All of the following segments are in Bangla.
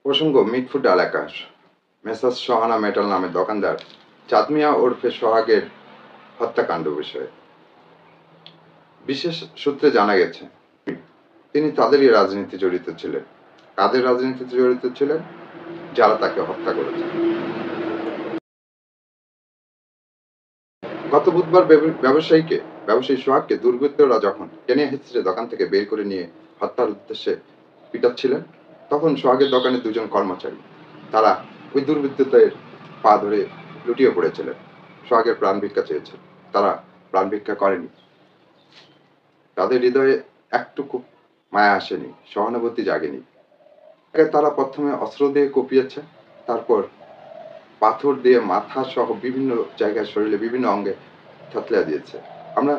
প্রসঙ্গ মিটফুট এলাকার মেসার্স সোহানা মেটাল নামের দোকানদার চাঁদ মিয়া ওরফে সোহাগের হত্যাকাণ্ড বিষয়ে বিশেষ সূত্রে জানা গেছে তিনি তাদেরই রাজনীতি জড়িত ছিলেন। কাদের রাজনীতিতে জড়িত ছিলেন? যারা তাকে হত্যা করেছে। গত বুধবার ব্যবসায়ী সোহাগকে দুর্বৃত্তরা যখন টেনে হিচড়ে দোকান থেকে বের করে নিয়ে হত্যার উদ্দেশ্যে পিটাচ্ছিলেন, তখন সোহাগের দোকানে দুজন কর্মচারী তারা ওই দুর্বৃত্তদের পা ধরে লুটিয়ে পড়েছিলেন। সোহাগের প্রাণ ভিক্ষা চেয়েছে, তারা প্রাণ ভিক্ষা করেনি। তাদের হৃদয়ে একটুকু মায়া আসেনি, সহানুভূতি জাগেনি। তারা প্রথমে অস্ত্র দিয়ে কুপিয়েছে, তারপর পাথর দিয়ে মাথা সহ বিভিন্ন জায়গায় শরীরে বিভিন্ন অঙ্গে থাতলে দিয়েছে। আমরা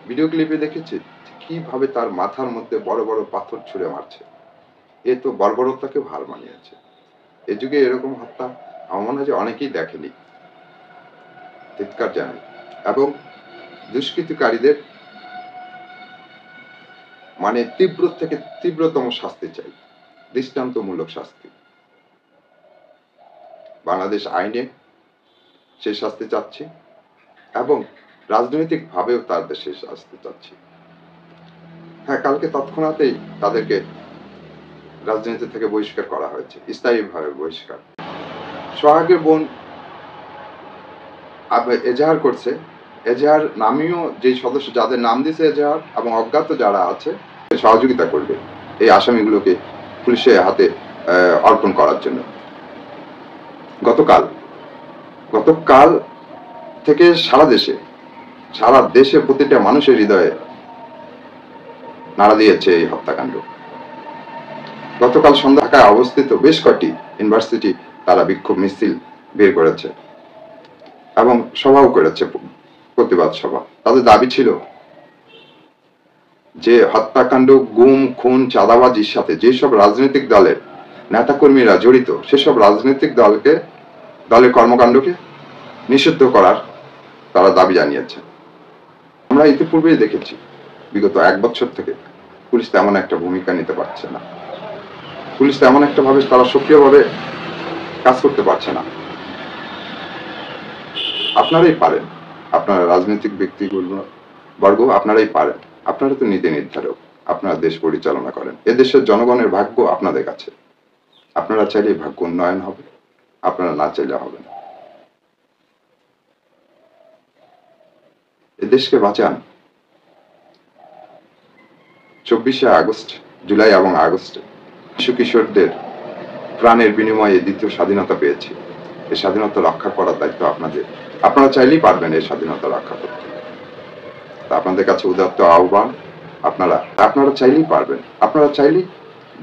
ভিডিও ক্লিপে দেখেছি কিভাবে তার মাথার মধ্যে বড় বড় পাথর ছুঁড়ে মারছে। এ তো বর্বরতাকে হার মানিয়েছে। এ যুগে এরকম হত্যা আমার মনে হয় যে অনেকেই দেখেনি। ধিক্কার জানাই এবং দুষ্কৃতিকারীদের মানে তীব্র থেকে তীব্রতম শাস্তি চাই, দৃষ্টান্তমূলক শাস্তি। বাংলাদেশ আইনে সেই শাস্তি চাচ্ছি এবং রাজনৈতিক ভাবেও তার দেশে শাস্তি চাচ্ছি। হ্যাঁ, কালকে তৎক্ষণাতেই তাদেরকে রাজনীতি থেকে বহিষ্কার করা হয়েছে, স্থায়ীভাবে বহিষ্কার। সোহাগের বোন এজাহার করছে, এজাহার নামীয় যে সদস্য যাদের নাম দিয়েছে এজাহার এবং অজ্ঞাত যারা আছে সহযোগিতা করবে এই আসামিগুলোকে পুলিশের হাতে অর্পণ করার জন্য। গতকাল থেকে সারা দেশে প্রতিটা মানুষের হৃদয়ে নাড়া দিয়েছে এই হত্যাকাণ্ড। গতকাল সন্ধ্যা ঢাকায় অবস্থিত বেশ কয়েকটি ইউনিভার্সিটি তারা বিক্ষোভ মিছিল বের করেছে এবং সভাও করেছে, প্রতিবাদ সভা। তাদের দাবি ছিল যে হত্যাকাণ্ড, গুম, খুন, চাঁদাবাজির সাথে যেসব রাজনৈতিক দলের নেতাকর্মীরা জড়িত সেসব রাজনৈতিক দলের কর্মকাণ্ডকে নিষিদ্ধ করার তারা দাবি জানিয়েছে। আমরা ইতিপূর্বেই দেখেছি বিগত 1 বছর থেকে পুলিশ তেমন একটা ভূমিকা নিতে পারছে না, পুলিশ তেমন একটা ভাবে তারা সক্রিয়ভাবে কাজ করতে পারছে না। আপনারাই পারেন, আপনারা রাজনৈতিক ব্যক্তিবর্গ আপনারাই পারেন, আপনারা তো নীতি নির্ধারক, আপনারা দেশ পরিচালনা করেন। এদেশের জনগণের ভাগ্য আপনাদের কাছে। আপনারা চাইলে ভাগ্য উন্নয়ন হবে, আপনারা না চাইলে হবে না। এদেশকে বাঁচান। 24শে আগস্ট, জুলাই এবং আগস্টে শিশু কিশোরদের প্রাণের বিনিময়ে দ্বিতীয় স্বাধীনতা পেয়েছি। এই স্বাধীনতা রক্ষা করার দায়িত্ব আপনাদের। আপনারা চাইলেই পারবেন এই স্বাধীনতা রক্ষা করতে। আপনাদের কাছে উদাত্ত আহ্বান, আপনারা চাইলেই পারবেন, আপনারা চাইলেই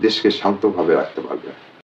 দেশকে শান্তভাবে রাখতে পারবেন।